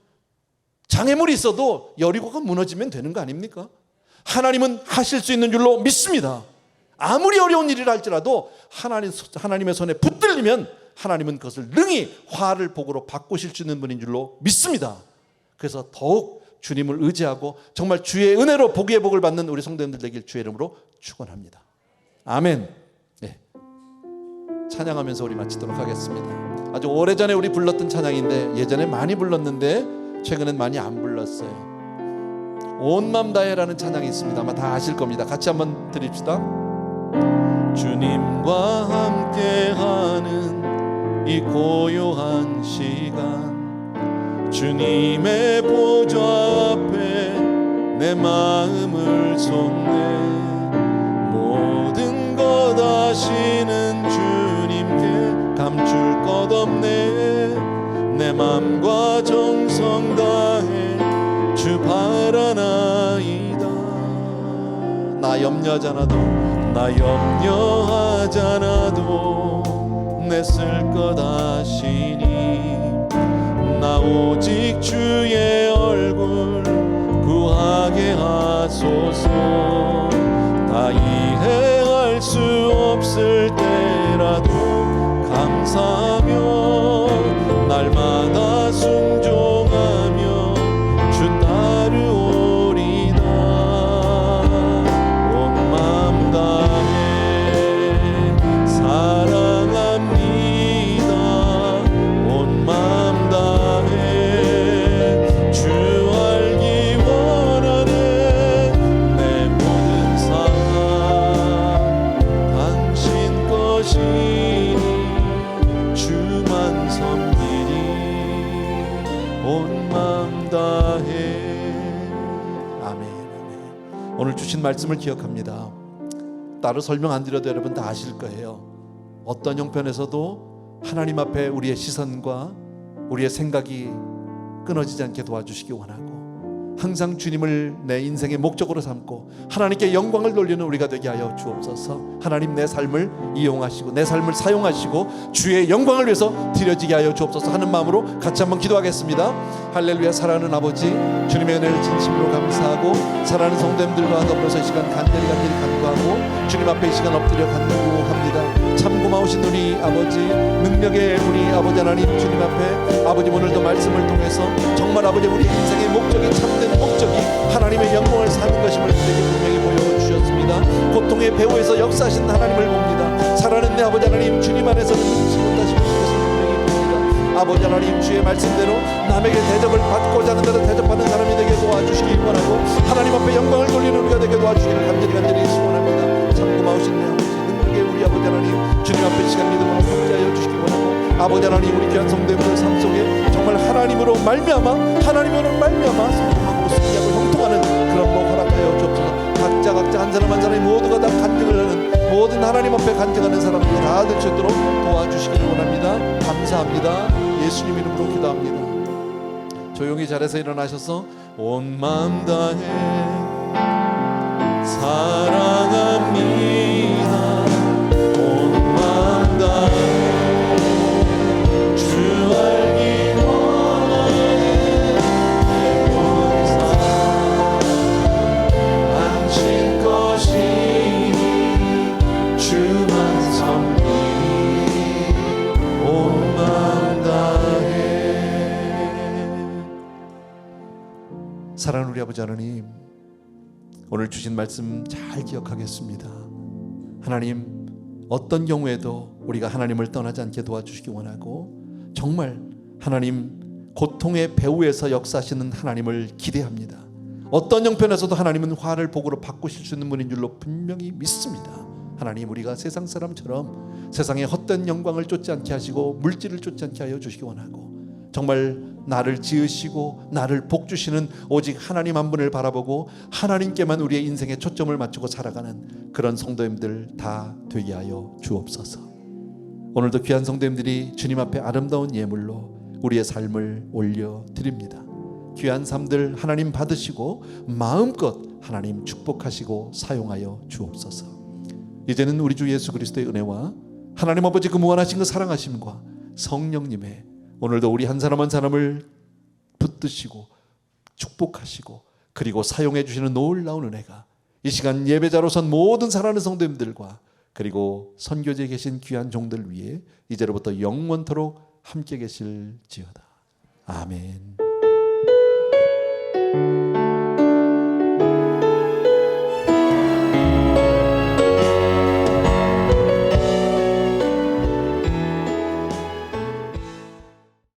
장애물이 있어도 여리고가 무너지면 되는 거 아닙니까? 하나님은 하실 수 있는 줄로 믿습니다. 아무리 어려운 일이라 할지라도 하나님의 손에 붙들리면 하나님은 그것을 능히 화를 복으로 바꾸실 수 있는 분인 줄로 믿습니다. 그래서 더욱 주님을 의지하고 정말 주의 은혜로 복의 복을 받는 우리 성도님들 되길 주의 이름으로 축원합니다. 아멘. 네. 찬양하면서 우리 마치도록 하겠습니다. 아주 오래전에 우리 불렀던 찬양인데 예전에 많이 불렀는데 최근엔 많이 안 불렀어요. 온 맘 다해라는 찬양이 있습니다. 아마 다 아실 겁니다. 같이 한번 드립시다. 주님과 함께하는 이 고요한 시간 주님의 보좌 앞에 내 마음을 쏟네 모든 것 아시는 주님께 감출 것 없네 내 맘과 정성 다해 주 바라나이다 나 염려하지 않아도 내 쓸 것 아시니 나 오직 주의 얼굴 구하게 하소서 다 이해할 수 없을 때라도 감사하며 날마다 순종하며 주 따르오리다 온 마음 다해 사랑합니다 온 마음 다해 주 알기 원하는 내 모든 삶 당신 것이니 주만 섬기리 온 마음 다해 아멘. 오늘 주신 말씀을 기억합니다. 따로 설명 안 드려도 여러분 다 아실 거예요. 어떤 형편에서도 하나님 앞에 우리의 시선과 우리의 생각이 끊어지지 않게 도와주시기 원하고 항상 주님을 내 인생의 목적으로 삼고 하나님께 영광을 돌리는 우리가 되게 하여 주옵소서. 하나님 내 삶을 이용하시고 내 삶을 사용하시고 주의 영광을 위해서 드려지게 하여 주옵소서 하는 마음으로 같이 한번 기도하겠습니다. 할렐루야. 사랑하는 아버지 주님의 은혜를 진심으로 감사하고 사랑하는 성도님들과 더불어서 이 시간 간절히 간구하고 주님 앞에 이 시간 엎드려 간구합니다. 참 고마우신 우리 아버지 능력의 우리 아버지 하나님 주님 앞에 아버지 오늘도 말씀을 통해서 정말 아버지 우리 인생의 목적이 참된 목적이 하나님의 영광을 사는 것임을 우리에게 분명히 보여주셨습니다. 고통의 배후에서 역사하신 하나님을 봅니다. 살아있는 내 아버지 하나님 주님 안에서는 능치 못하신 것을 분명히 봅니다. 아버지 하나님 주의 말씀대로 남에게 대접을 받고자 하는 대로 대접하는 사람이 되게 도와주시기 원하고 하나님 앞에 영광을 돌리는 우리가 되게 도와주시기를 간절히 소원합니다. 참 고마우신 내 아버지 능력의 우리 아버지 하나님 주님 앞에 시간 믿음으로 함께하여 주시기 원하고 아버지 하나님 우리 귀한 성도님들 삶 속에 정말 하나님으로 말미암아 성공하고 승리하고 형통하는 그런 복 허락하여 주옵소서. 각자 한 사람 한 사람이 모두가 다 간증을 하는 모든 하나님 앞에 간증하는 사람들이 다 될 수 있도록 도와주시기를 원합니다. 감사합니다. 예수님 이름으로 기도합니다. 조용히 자리에서 일어나셔서 온 마음 다해 사랑합니다. 온 마음 다해 주 알기 원하네. 내 모든 삶 안칠 것이니 주만 섬기니 온 마음 다해. 사랑하는 우리 아버지 하나님, 오늘 주신 말씀 잘 기억하겠습니다. 하나님, 어떤 경우에도 우리가 하나님을 떠나지 않게 도와주시기 원하고, 정말 하나님 고통의 배후에서 역사하시는 하나님을 기대합니다. 어떤 형편에서도 하나님은 화를 복으로 바꾸실 수 있는 분인 줄로 분명히 믿습니다. 하나님, 우리가 세상 사람처럼 세상의 헛된 영광을 쫓지 않게 하시고 물질을 쫓지 않게 하여 주시기 원하고, 정말 나를 지으시고 나를 복주시는 오직 하나님 한 분을 바라보고 하나님께만 우리의 인생의 초점을 맞추고 살아가는 그런 성도님들 다 되게 하여 주옵소서. 오늘도 귀한 성도님들이 주님 앞에 아름다운 예물로 우리의 삶을 올려드립니다. 귀한 삶들 하나님 받으시고 마음껏 하나님 축복하시고 사용하여 주옵소서. 이제는 우리 주 예수 그리스도의 은혜와 하나님 아버지 그 무한하신 그 사랑하심과 성령님의 오늘도 우리 한 사람 한 사람을 붙드시고 축복하시고 그리고 사용해 주시는 놀라운 은혜가 이 시간 예배자로선 모든 사랑하는 성도님들과 그리고 선교지에 계신 귀한 종들 위에 이제로부터 영원토록 함께 계실지어다. 아멘.